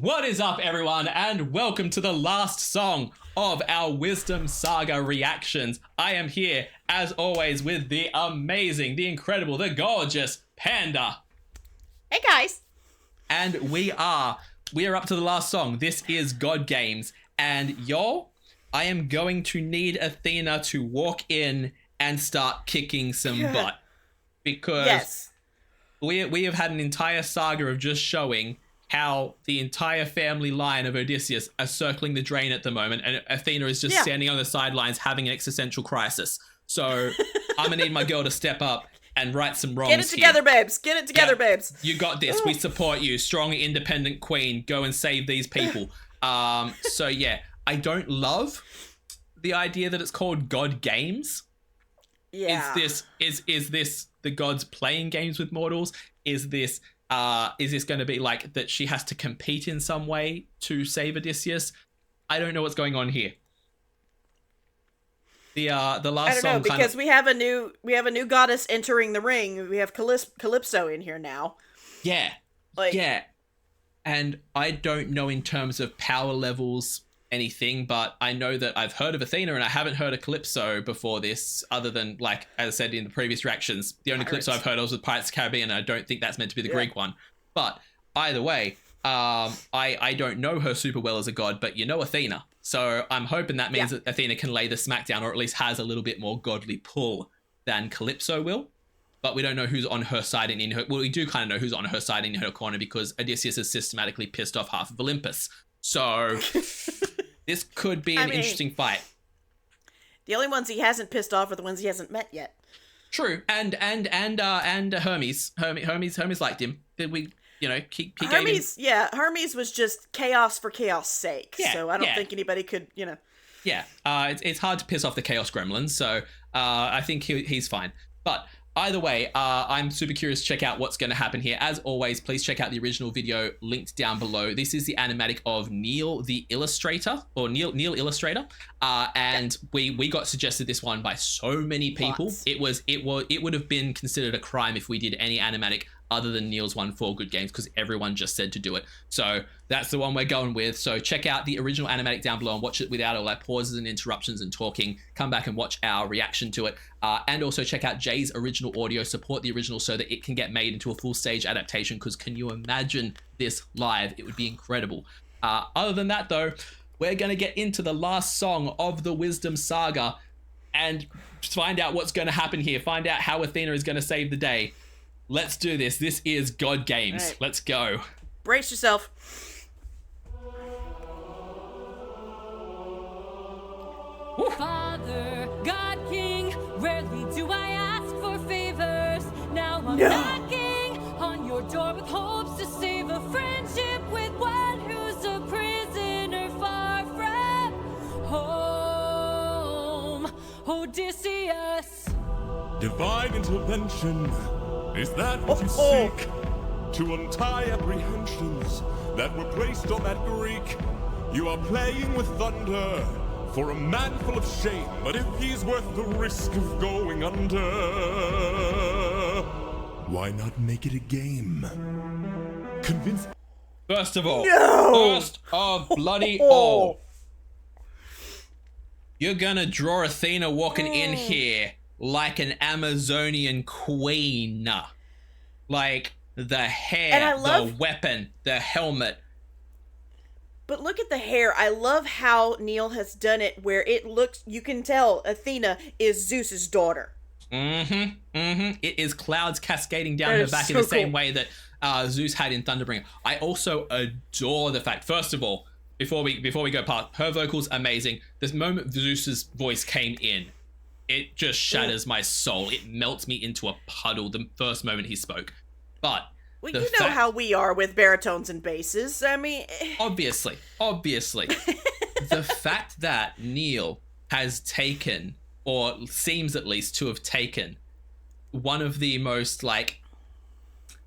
What is up, everyone, and welcome to the last song of our Wisdom Saga reactions. I am here, as always, with the amazing, the incredible, the gorgeous Panda. Hey, guys. And we are up to the last song. This is God Games. And y'all, I am going to need Athena to walk in and start kicking some butt. Because we have had an entire saga of just showing how the entire family line of Odysseus are circling the drain at the moment, and Athena is just standing on the sidelines having an existential crisis. So I'm gonna need my girl to step up and right some wrongs. Get it together, babes. Get it together, babes. You got this. We support you. Strong, independent queen. Go and save these people. So yeah, I don't love the idea that it's called God Games. Yeah. Is this the gods playing games with mortals? Is this going to be like that she has to compete in some way to save Odysseus? I don't know what's going on here. The last song I don't know, because we have a new goddess entering the ring. We have Calypso in here now. Yeah. Yeah. And I don't know in terms of power levels anything, but I know that I've heard of Athena and I haven't heard of Calypso before this, other than, like, as I said in the previous reactions, the only Calypso I've heard of was with Pirates of the Caribbean, and I don't think that's meant to be the Greek one. But either way, I don't know her super well as a god, but you know Athena. So I'm hoping that means that Athena can lay the smackdown, or at least has a little bit more godly pull than Calypso will. But we don't know who's on her side and in her... Well, we do kind of know who's on her side and in her corner, because Odysseus has systematically pissed off half of Olympus. So this could be an interesting fight. The only ones he hasn't pissed off are the ones he hasn't met yet. True, and Hermes. Hermes liked him. Did we, he Hermes? Yeah, Hermes was just chaos for chaos' sake. Yeah, so I don't think anybody could, Yeah, it's hard to piss off the chaos gremlins. So I think he's fine. But either way, I'm super curious to check out what's going to happen here. As always, please check out the original video linked down below. This is the animatic of Neil the Illustrator, or Neil Illustrator, and we got suggested this one by so many people. Lots. It would have been considered a crime if we did any animatic other than Neil's one for Good Games, because everyone just said to do it. So that's the one we're going with. So check out the original animatic down below and watch it without all like pauses and interruptions and talking. Come back and watch our reaction to it. And also check out Jay's original audio. Support the original so that it can get made into a full stage adaptation, because can you imagine this live? It would be incredible. Other than that, though, we're going to get into the last song of the Wisdom Saga and find out what's going to happen here. Find out how Athena is going to save the day. Let's do this. This is God Games. Right. Let's go. Brace yourself. Woo. Father, God King, rarely do I ask for favors. Now I'm knocking on your door with hopes to save a friendship with one who's a prisoner far from home. Odysseus. Divine intervention. Is that what you seek? To untie apprehensions that were placed on that Greek. You are playing with thunder for a man full of shame, but if he's worth the risk of going under, why not make it a game? Convince. First of all, bloody Oh. all, you're gonna draw Athena walking in here like an Amazonian queen. Like the hair, the weapon, the helmet. But look at the hair. I love how Neil has done it, where it looks, you can tell Athena is Zeus's daughter. It is clouds cascading down her back in the same way that Zeus had in Thunderbringer. I also adore the fact, first of all, before we go past, her vocals amazing. This moment Zeus's voice came in, it just shatters my soul. It melts me into a puddle the first moment he spoke. But well, you know how we are with baritones and basses. I mean, obviously. The fact that Neil has taken, or seems at least to have taken, one of the most like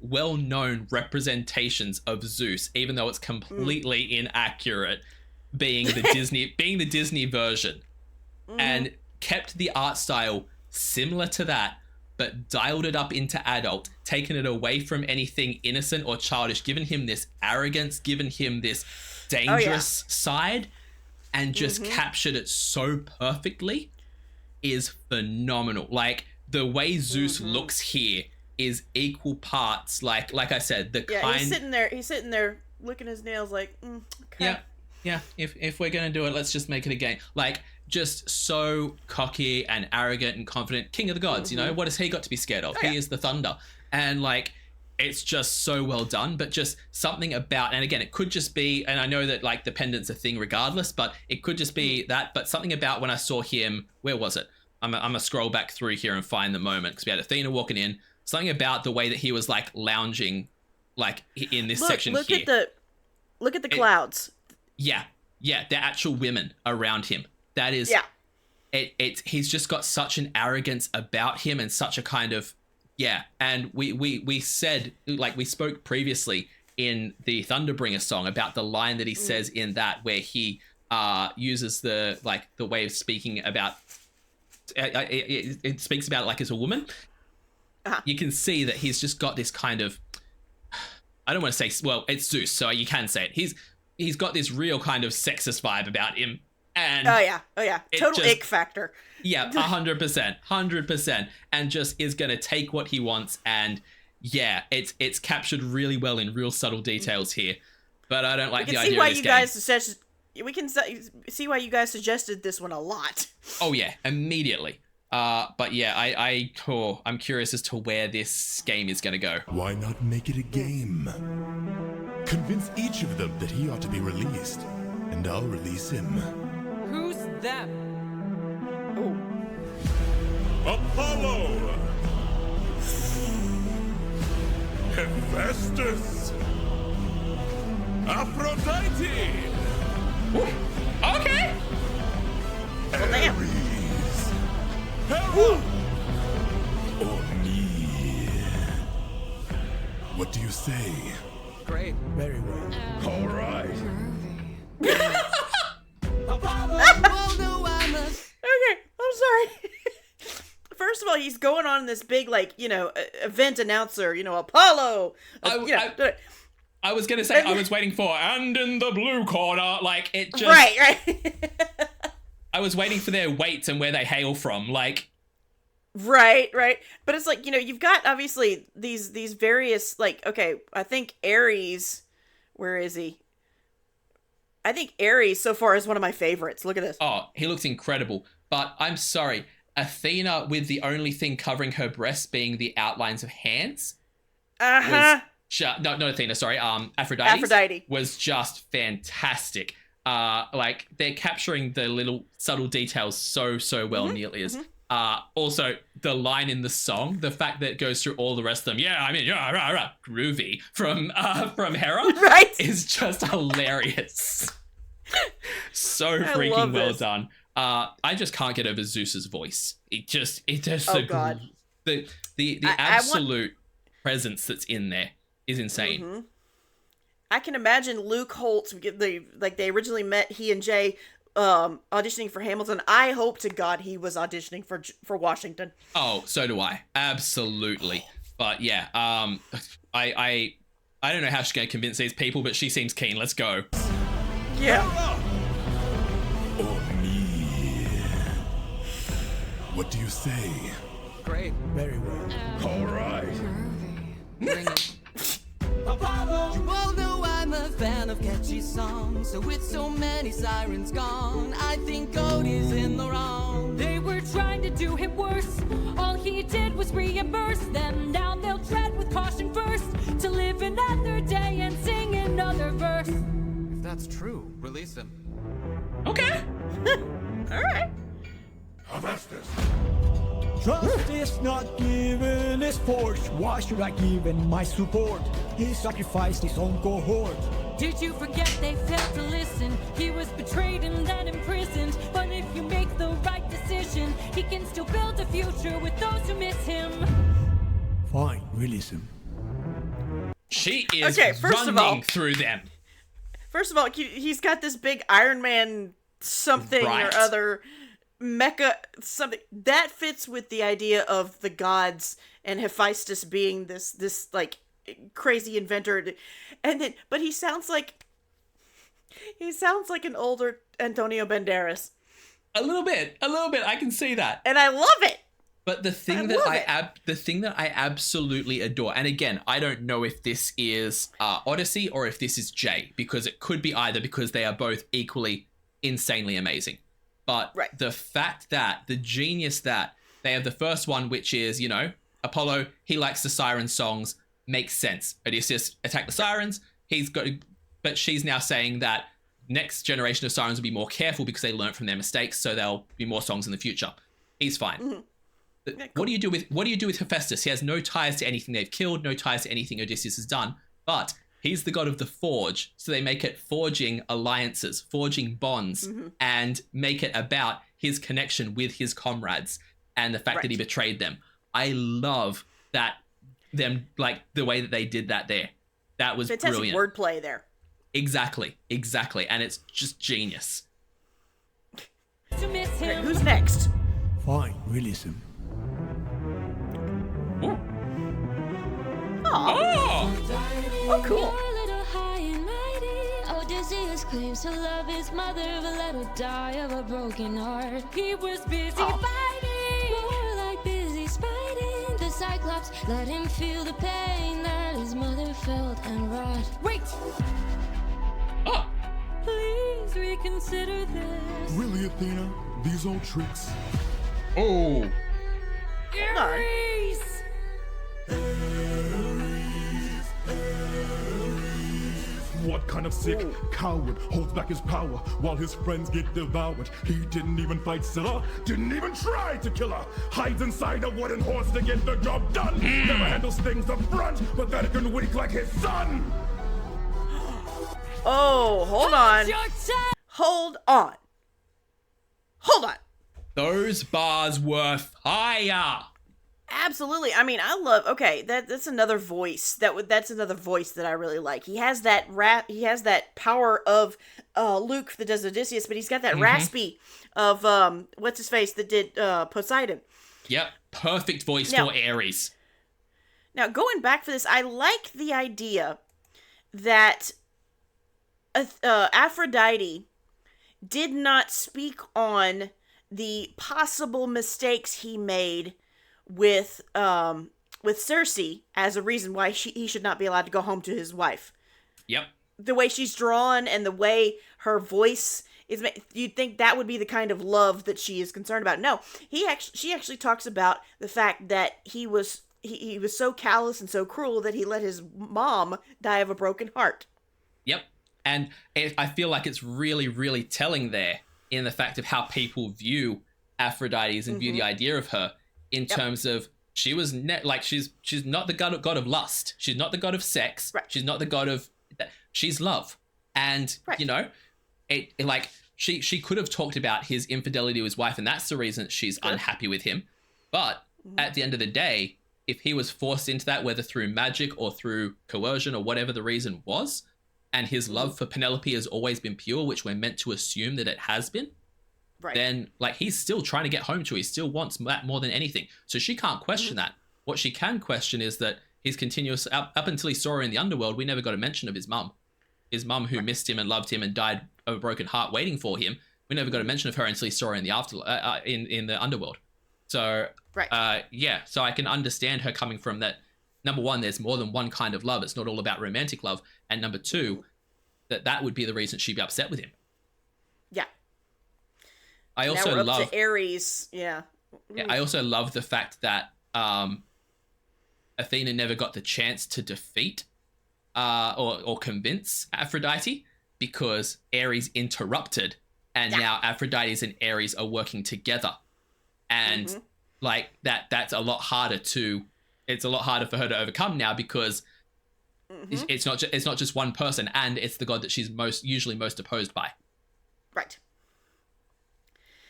well-known representations of Zeus, even though it's completely inaccurate, being the Disney version, and kept the art style similar to that, but dialed it up into adult, taken it away from anything innocent or childish, given him this arrogance, given him this dangerous side, and just captured it so perfectly is phenomenal. Like, the way Zeus looks here is equal parts, like I said, he's sitting there licking his nails like, okay. Yeah, if we're gonna do it, let's just make it a game. Like, just so cocky and arrogant and confident, king of the gods, you know, what has he got to be scared of? He is the thunder. And like, it's just so well done. But just something about, and again, it could just be, and I know that like the pendant's a thing regardless, but it could just be that. But something about when I saw him, where was it? I'm gonna scroll back through here and find the moment, because we had Athena walking in. Something about the way that he was like lounging, like in this section here. Look at the clouds. Yeah, the actual women around him. That is, he's just got such an arrogance about him, and such a kind of, and we said, like, we spoke previously in the Thunderbringer song about the line that he says in that, where he uses the way of speaking about, it speaks about it like as a woman. You can see that he's just got this kind of, I don't want to say, well, it's Zeus, so you can say it. He's got this real kind of sexist vibe about him. And oh yeah, total ick factor. Yeah, 100%, and just is gonna take what he wants, and it's captured really well in real subtle details here. But I don't like the idea of this game. We can see why you guys suggested this one a lot. Oh yeah, immediately. But yeah, I'm curious as to where this game is gonna go. Why not make it a game? Convince each of them that he ought to be released, and I'll release him. Who's them? Apollo! Hephaestus! Aphrodite! Okay! Ares! Hera! Or me? What do you say? Great. Very well. All right. Okay, I'm sorry. First of all, he's going on this big, like, event announcer, Apollo. I was gonna say, I was waiting for, and in the blue corner, like, it just... Right. I was waiting for their weights and where they hail from, like... Right. But it's like, you've got, obviously, these various, like, okay, I think Ares, where is he? I think Ares so far is one of my favorites. Look at this. Oh, he looks incredible. But I'm sorry, Athena, with the only thing covering her breasts being the outlines of hands. Uh-huh. Not Athena, sorry. Aphrodite was just fantastic. Like, they're capturing the little subtle details so well, nearly as. Also, the line in the song, the fact that it goes through all the rest of them, groovy from Hera, right, is just hilarious. So freaking well done. I just can't get over Zeus's voice. It just God. The absolute presence that's in there is insane. I can imagine Luke Holt, they originally met, he and Jay, auditioning for Hamilton. I hope to God he was auditioning for Washington. Oh, so do I. Absolutely. But yeah, I don't know how she's gonna convince these people, but she seems keen. Let's go. Yeah. Or me? What do you say? Great. Very well. All right. Bring it. Apollo! You all know I'm a fan of catchy songs, so with so many sirens gone, I think God is in the wrong. They were trying to do him worse. All he did was reimburse them. Now they'll tread with caution first to live another day and sing another verse. If that's true, release him. Okay. All right. Hephaestus. Trust is not given his force. Why should I give him my support? He sacrificed his own cohort. Did you forget they failed to listen? He was betrayed and then imprisoned. But if you make the right decision, he can still build a future with those who miss him. Fine, release him. She is running through them. First of all, he's got this big Iron Man something or other. mecha something that fits with the idea of the gods and Hephaestus being this like crazy inventor, and then but he sounds like an older Antonio Banderas. A little bit. I can see that, And I love it. but the thing that I absolutely adore, and again, I don't know if this is Odyssey or if this is Jay, because it could be either, because they are both equally insanely amazing. But Right. the fact that the genius that they have the first one, which is, you know, Apollo, he likes the siren songs, makes sense. Odysseus attack the sirens. But she's now saying that next generation of sirens will be more careful because they learned from their mistakes, so there'll be more songs in the future. He's fine. Mm-hmm. Yeah, cool. What do you do with Hephaestus? He has no ties to anything they've killed, no ties to anything Odysseus has done, but he's the god of the forge, so they make it forging alliances, forging bonds, and make it about his connection with his comrades and the fact that he betrayed them. I love that them, like, the way that they did that there. That was Fantastic brilliant. wordplay there. Exactly. And it's just genius. To miss Okay, him. who's next? Fine, release him. Oh, cool. You're a little high and mighty. Odysseus claims to love his mother, but let her die of a broken heart. He was busy fighting, more like busy spiting. The Cyclops let him feel the pain that his mother felt and wrought. Wait! Oh, Please reconsider this. Really, Athena? These old tricks? oh, Ares! What kind of sick coward holds back his power while his friends get devoured? He didn't even fight Scylla, didn't even try to kill her. Hides inside a wooden horse to get the job done. Never handles things up front, pathetic and weak like his son. Oh, hold on. Your time! Hold on. Hold on. those bars were fire. Absolutely. I mean, I love. Okay, that's another voice. That's another voice that I really like. He has that He has that power of Luke that does Odysseus, but he's got that raspy of what's his face that did Poseidon. Yep, perfect voice Now- for Ares. Now, going back for this, I like the idea that Aphrodite did not speak on the possible mistakes he made with Circe as a reason why he should not be allowed to go home to his wife. Yep. The way she's drawn and the way her voice is, you'd think that would be the kind of love that she is concerned about. No, she actually talks about the fact that he was so callous and so cruel that he let his mom die of a broken heart. Yep. And I feel like it's really, really telling there in the fact of how people view Aphrodite and view the idea of her in terms of she was she's not the god of lust. She's not the god of sex. Right. She's not the god of, she's love. And, you know, she could have talked about his infidelity to his wife, and that's the reason she's unhappy with him. But at the end of the day, if he was forced into that, whether through magic or through coercion or whatever the reason was, and his love for Penelope has always been pure, which we're meant to assume that it has been, then he's still trying to get home to her. He still wants that more than anything. So she can't question that. What she can question is that his continuous, up until he saw her in the underworld, we never got a mention of his mum. His mum who missed him and loved him and died of a broken heart waiting for him. We never got a mention of her until he saw her in the in the underworld. So so I can understand her coming from that. Number one, there's more than one kind of love. It's not all about romantic love. And number two, that would be the reason she'd be upset with him. Yeah. I also now we're love up to Ares. Yeah. I also love the fact that Athena never got the chance to defeat or convince Aphrodite because Ares interrupted, and now Aphrodite and Ares are working together, and that's a lot harder it's a lot harder for her to overcome now because it's not just one person, and it's the god that she's usually most opposed by. Right.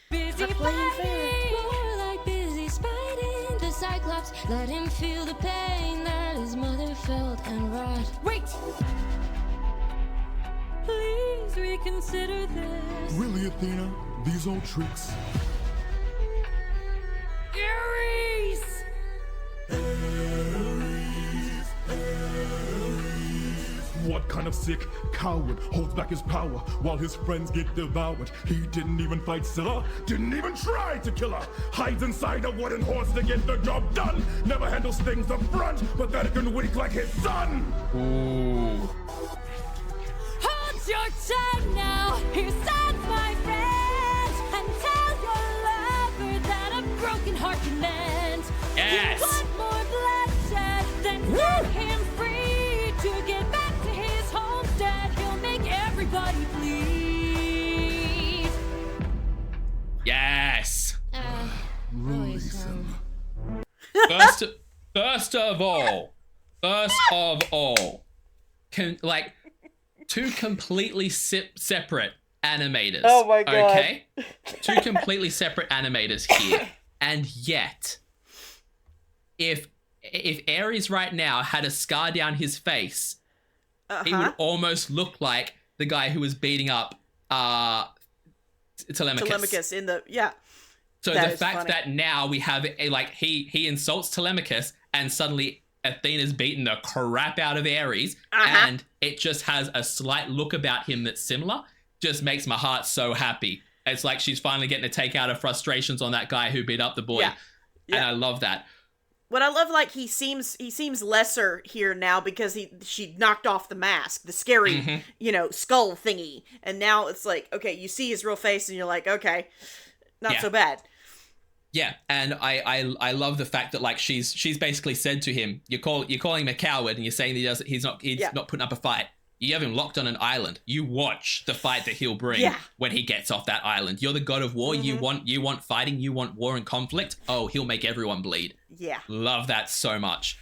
Busy fighting, more like busy spiting. The Cyclops let him feel the pain that his mother felt and wrought. Wait! Please reconsider this. Really, Athena? These old tricks? what kind of sick coward holds back his power while his friends get devoured? He didn't even fight Scylla, didn't even try to kill her. Hides inside a wooden horse to get the job done. Never handles things up front, pathetic and weak like his son. Ooh. Hold your tongue now, here stands my friend, and tell your lover that a broken heart can mend. Yes. You want more bloodshed, then set him free to get back to his homestead. He'll make everybody bleed. Yes. Realism. First of all, two completely separate animators. Oh my God. Okay? Two completely separate animators here. And yet, if Ares right now had a scar down his face, he would almost look like the guy who was beating up Telemachus. Telemachus in the So that the is fact funny. that now we have he insults Telemachus and suddenly Athena's beaten the crap out of Ares and it just has a slight look about him that's similar, just makes my heart so happy. It's like she's finally getting to take out her frustrations on that guy who beat up the boy. Yeah. And I love that. What I love, like, he seems lesser here now because she knocked off the mask, the scary, skull thingy, and now it's like, okay, you see his real face, and you're like, okay, not so bad. Yeah, and I love the fact that like she's basically said to him, you're calling him a coward, and you're saying that he's not putting up a fight. You have him locked on an island. You watch the fight that he'll bring when he gets off that island. You're the god of war. Mm-hmm. You want fighting. You want war and conflict. Oh, he'll make everyone bleed. Yeah. Love that so much.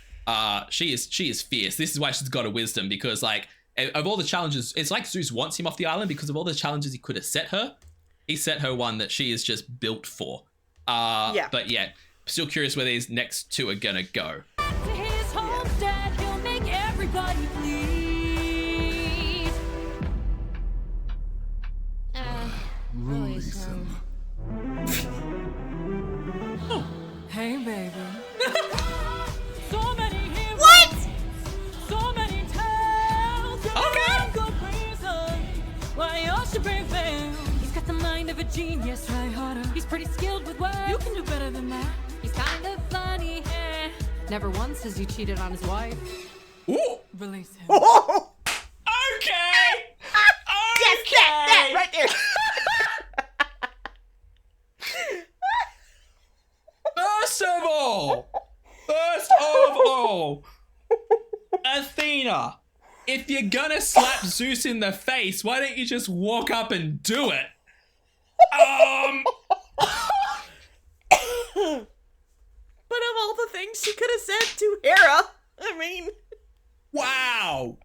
She is fierce. This is why she's got a wisdom, because like of all the challenges, it's like Zeus wants him off the island because of all the challenges he could have set her. He set her one that she is just built for. But yeah, still curious where these next two are gonna go. Back to his homestead, he'll make everybody bleed. Realism. Hey, baby. So many heroes. What? So many tales. Okay. Good reason why you should prevail. He's got the mind of a genius, try harder. He's pretty skilled with words. You can do better than that. He's kind of funny. Never once has he cheated on his wife. Ooh. Release him. Okay. Yes, that right there. First of all, Athena, if you're gonna slap Zeus in the face, why don't you just walk up and do it? But of all the things she could have said to Hera, I mean, Wow.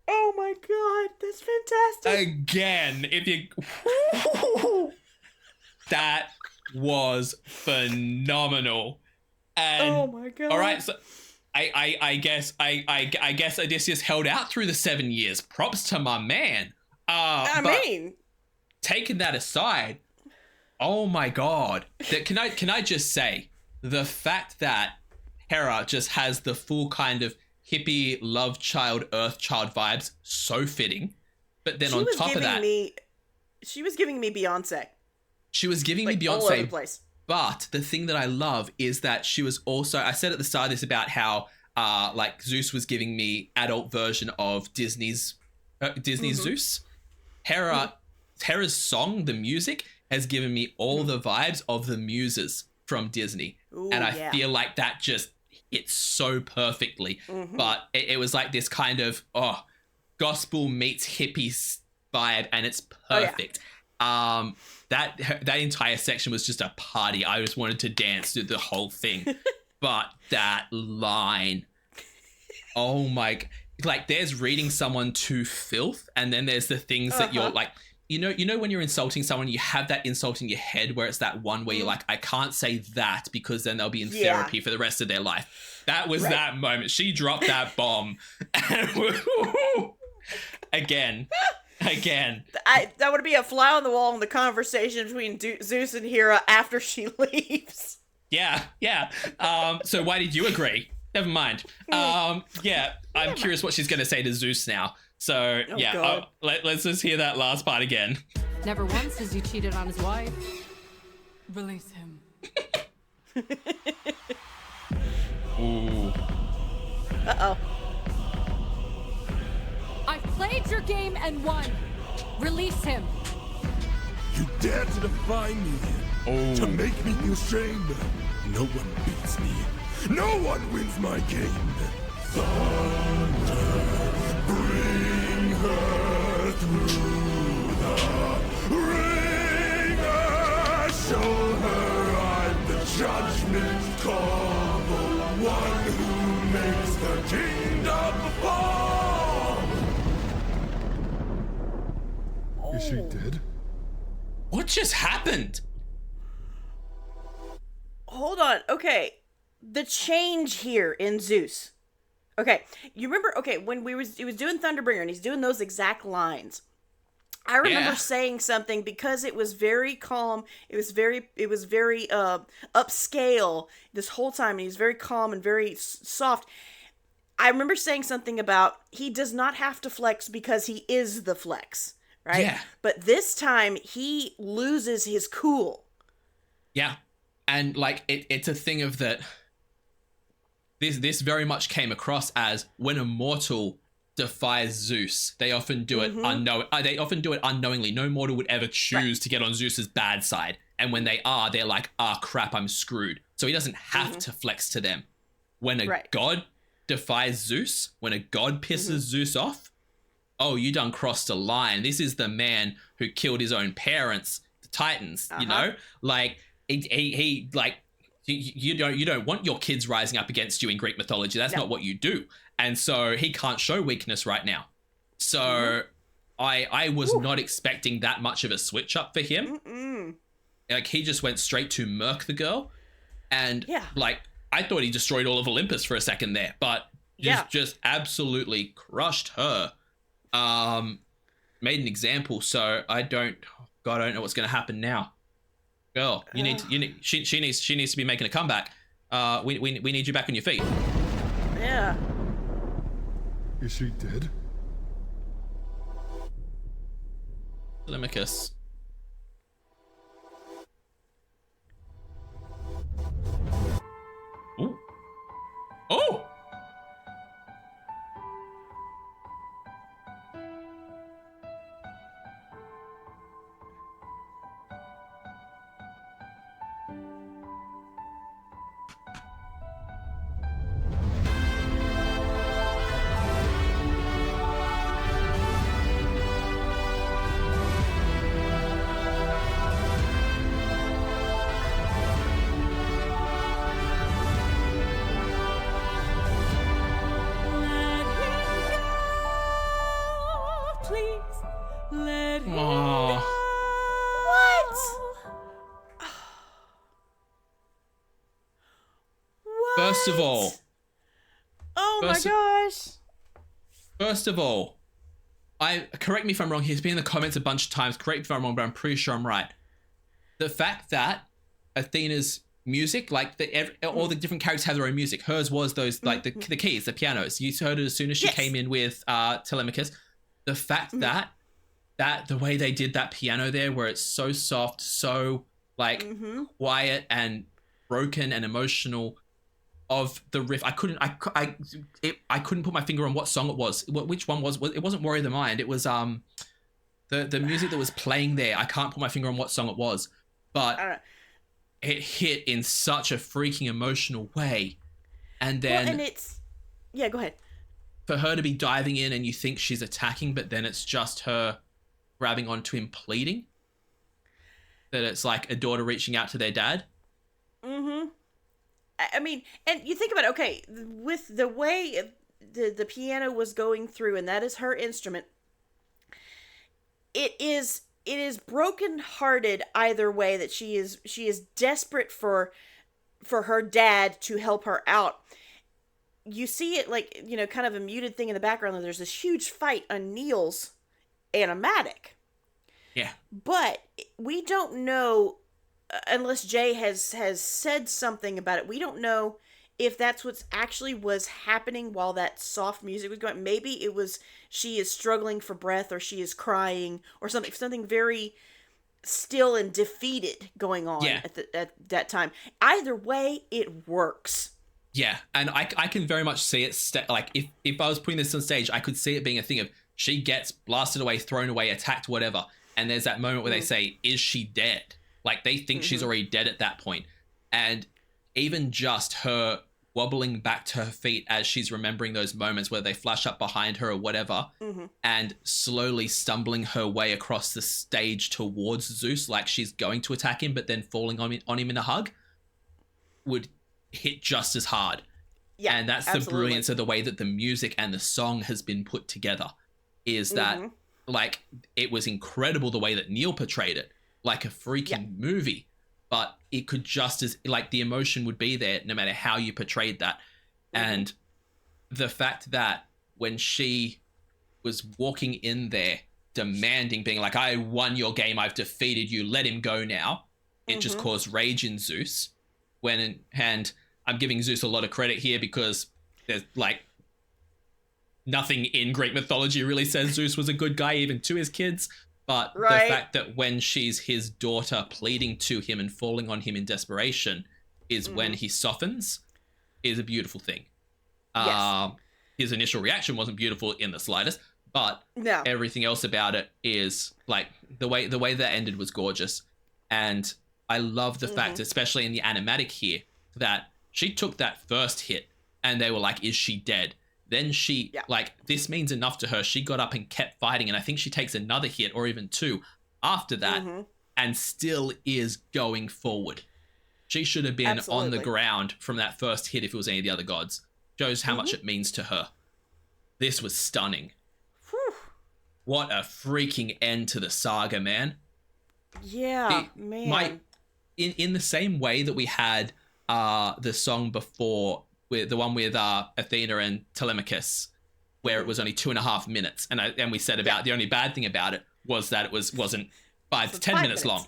oh my God, that's fantastic. Again, if you... That was phenomenal. And, Oh my God. all right, so I guess Odysseus held out through the 7 years. Props to my man. I But mean, taking that aside, oh my God, can I just say the fact that Hera just has the full kind of hippie love child, earth child vibes, so fitting. But then on top of that, she was giving me Beyonce. she was giving Like, me all over the Beyonce. place. But the thing that I love is that she was also, I said at the start of this about how like Zeus was giving me adult version of Disney's Zeus. Hera's song, the music, has given me all the vibes of the muses from Disney. Ooh, and I yeah. feel like that just hits so perfectly. But it was like this kind of, gospel meets hippie vibe, and it's perfect. That entire section was just a party. I just wanted to dance through the whole thing. But that line, oh my, like there's reading someone to filth, and then there's the things that you're like, you know when you're insulting someone, you have that insult in your head where it's that one where you're like, I can't say that because then they'll be in therapy for the rest of their life. That was that moment. She dropped that bomb. Again. That would be a fly on the wall in the conversation between Zeus and Hera after she leaves. Yeah. So why did you agree? Never mind. I'm curious what she's going to say to Zeus now. So Oh, yeah, God. let's just hear that last part again. Never once has he cheated on his wife. Release him. Ooh. Uh-oh. I've played your game and won. Release him. You dare to defy me, to make me feel shame. No one beats me. No one wins my game. Thunder, bring her through the ringer. Show her I'm the judgment call, the one who makes the kingdom fall. Is she dead? What just happened? Hold on. Okay. The change here in Zeus. Okay. You remember, okay, when he was doing Thunderbringer and he's doing those exact lines. I remember saying something because it was very calm. It was very upscale this whole time, and he's very calm and very soft. I remember saying something about he does not have to flex because he is the flex, right? Yeah. But this time he loses his cool. Yeah. And like it's a thing of that this very much came across as when a mortal defies Zeus, they often do it unknowingly. No mortal would ever choose to get on Zeus's bad side. And when they are, they're like, ah, crap, I'm screwed. So he doesn't have to flex to them. When a god defies Zeus, when a god pisses Zeus off, oh, you done crossed a line. This is the man who killed his own parents, the Titans, you know? Like, he like, you don't want your kids rising up against you in Greek mythology. That's not what you do. And so he can't show weakness right now. So I was not expecting that much of a switch up for him. Like, he just went straight to murk the girl. And like, I thought he destroyed all of Olympus for a second there, but just absolutely crushed her. Made an example. So I don't know what's going to happen now. Girl, she needs to be making a comeback. We need you back on your feet. Yeah. Is she dead? Telemachus. Ooh. Oh! First of all, my gosh. First of all, correct me if I'm wrong. He's been in the comments a bunch of times. Correct me if I'm wrong, but I'm pretty sure I'm right. The fact that Athena's music, like all the different characters have their own music. Hers was those like the keys, the pianos. You heard it as soon as she came in with Telemachus. The fact that the way they did that piano there, where it's so soft, so like quiet and broken and emotional. Of the riff, I couldn't put my finger on what song it was. Which one was it? Wasn't Warrior of the Mind. It was the music that was playing there. I can't put my finger on what song it was, but it hit in such a freaking emotional way. And then, go ahead. For her to be diving in and you think she's attacking, but then it's just her grabbing onto him, pleading. That it's like a daughter reaching out to their dad. I mean, and you think about it, okay, with the way the piano was going through, and that is her instrument, it is brokenhearted either way, that she is desperate for her dad to help her out. You see it like, you know, kind of a muted thing in the background. There's this huge fight on Neil's animatic. Yeah. But we don't know, unless Jay has said something about it, we don't know if that's what's actually was happening while that soft music was going. Maybe it was she is struggling for breath, or she is crying, or something very still and defeated going on at that time. Either way, it works. Yeah, and I can very much see it. Like if I was putting this on stage, I could see it being a thing of she gets blasted away, thrown away, attacked, whatever, and there's that moment where they say, "Is she dead?" Like they think she's already dead at that point, and even just her wobbling back to her feet as she's remembering those moments where they flash up behind her or whatever, and slowly stumbling her way across the stage towards Zeus, like she's going to attack him, but then falling on him in a hug, would hit just as hard. Yeah, and that's absolutely the brilliance of the way that the music and the song has been put together, is that like it was incredible the way that Neil portrayed it, like a freaking movie, but it could just as like the emotion would be there no matter how you portrayed that. And the fact that when she was walking in there demanding, being like, "I won your game, I've defeated you, let him go now," it just caused rage in Zeus. And I'm giving Zeus a lot of credit here because there's like nothing in Greek mythology really says Zeus was a good guy, even to his kids. But the fact that when she's his daughter pleading to him and falling on him in desperation is when he softens, is a beautiful thing. His initial reaction wasn't beautiful in the slightest, but everything else about it is like the way that ended was gorgeous. And I love the fact, especially in the animatic here, that she took that first hit and they were like, "Is she dead?" Then she, like, this means enough to her. She got up and kept fighting. And I think she takes another hit or even two after that and still is going forward. She should have been on the ground from that first hit if it was any of the other gods. Shows how much it means to her. This was stunning. Whew. What a freaking end to the saga, man. Yeah, man. In the same way that we had the song before, with the one with Athena and Telemachus, where it was only 2.5 minutes, and we said about the only bad thing about it was that it wasn't 5 to 10 minutes long.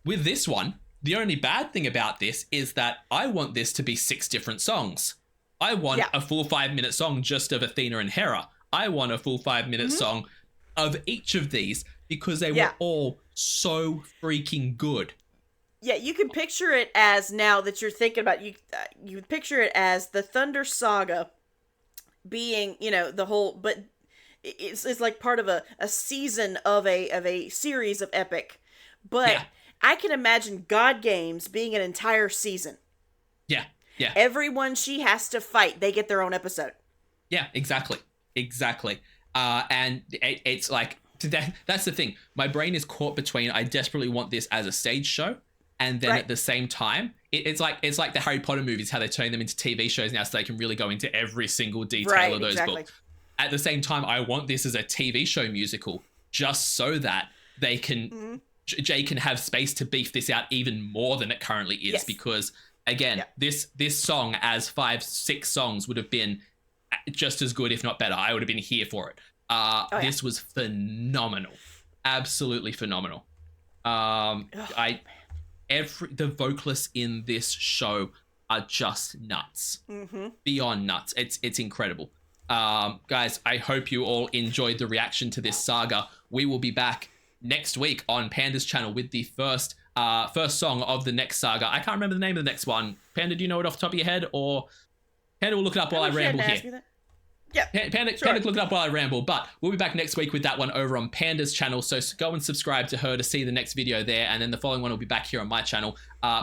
With this one, the only bad thing about this is that I want this to be 6 different songs. I want a full 5-minute song just of Athena and Hera. I want a full 5-minute song of each of these because they were all so freaking good. Yeah, you can picture it as, now that you're thinking about you picture it as the Thunder Saga being, the whole, but it's like part of a season of a series of epic. But I can imagine God Games being an entire season. Yeah. Yeah. Everyone she has to fight, they get their own episode. Yeah, exactly. And it's like, that's the thing. My brain is caught between, I desperately want this as a stage show, and then at the same time, it's like the Harry Potter movies, how they're turning them into TV shows now so they can really go into every single detail of those books. At the same time, I want this as a TV show musical, just so that they can, Jay can have space to beef this out even more than it currently is. Because again, this song as 5-6 songs would have been just as good, if not better. I would have been here for it. This was phenomenal, absolutely phenomenal. The vocalists in this show are just nuts, beyond nuts. It's incredible. Guys, I hope you all enjoyed the reaction to this saga. We will be back next week on Panda's channel with the first song of the next saga. I can't remember the name of the next one. Panda, do you know it off the top of your head? Or Panda will look it up while I ramble here. Yeah, Panda look it up while I ramble, but we'll be back next week with that one over on Panda's channel, so go and subscribe to her to see the next video there, and then the following one will be back here on my channel.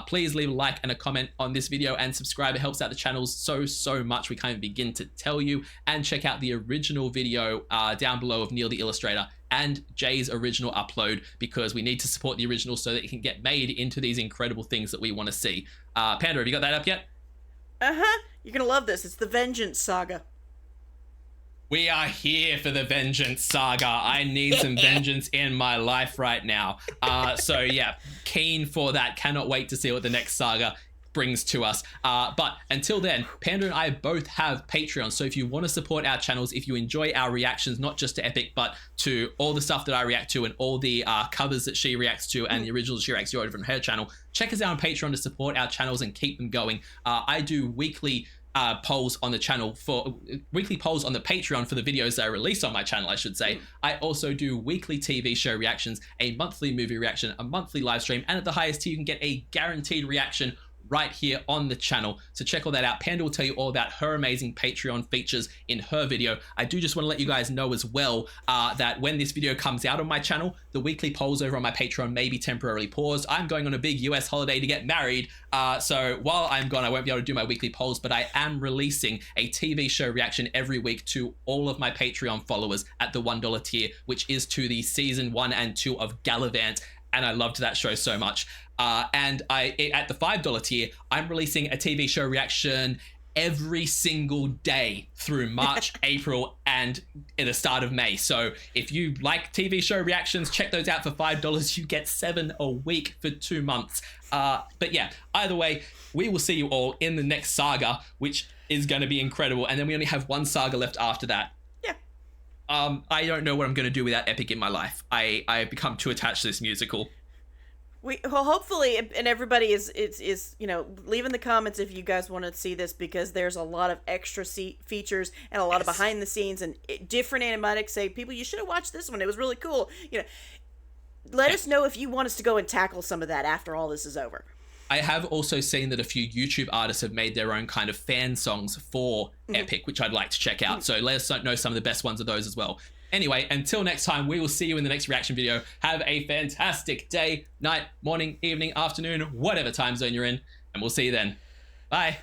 Please leave a like and a comment on this video and subscribe. It helps out the channels so much, we can't even begin to tell you. And check out the original video down below of Neil the Illustrator and Jay's original upload, because we need to support the original so that it can get made into these incredible things that we want to see. Panda, have you got that up yet? You're gonna love this. It's the Vengeance Saga. We are here for the Vengeance Saga. I need some vengeance in my life right now. So yeah, keen for that. Cannot wait to see what the next saga brings to us. But until then, Panda and I both have Patreon. So if you want to support our channels, if you enjoy our reactions, not just to Epic, but to all the stuff that I react to and all the covers that she reacts to and the originals she reacts to over on her channel, check us out on Patreon to support our channels and keep them going. I do weekly polls on the channel for weekly polls on the Patreon for the videos that I release on my channel, I should say. I also do weekly TV show reactions, a monthly movie reaction, a monthly live stream, and at the highest tier you can get a guaranteed reaction right here on the channel. So check all that out. Panda will tell you all about her amazing Patreon features in her video. I do just want to let you guys know as well that when this video comes out on my channel, the weekly polls over on my Patreon may be temporarily paused. I'm going on a big US holiday to get married, so while I'm gone, I won't be able to do my weekly polls, but I am releasing a TV show reaction every week to all of my Patreon followers at the $1 tier, which is to the season 1 and 2 of Gallivant, and I loved that show so much. And at the $5 tier, I'm releasing a TV show reaction every single day through March, April, and at the start of May. So if you like TV show reactions, check those out for $5. You get 7 a week for 2 months. But yeah, either way, we will see you all in the next saga, which is going to be incredible. And then we only have one saga left after that. Yeah. I don't know what I'm going to do without Epic in my life. I've become too attached to this musical. Well, hopefully, and everybody is leave in the comments if you guys want to see this, because there's a lot of extra features and a lot of behind the scenes and different animatics. Say, people, you should have watched this one. It was really cool. Let us know if you want us to go and tackle some of that after all this is over. I have also seen that a few YouTube artists have made their own kind of fan songs for Epic, which I'd like to check out. So let us know some of the best ones of those as well. Anyway, until next time, we will see you in the next reaction video. Have a fantastic day, night, morning, evening, afternoon, whatever time zone you're in, and we'll see you then. Bye.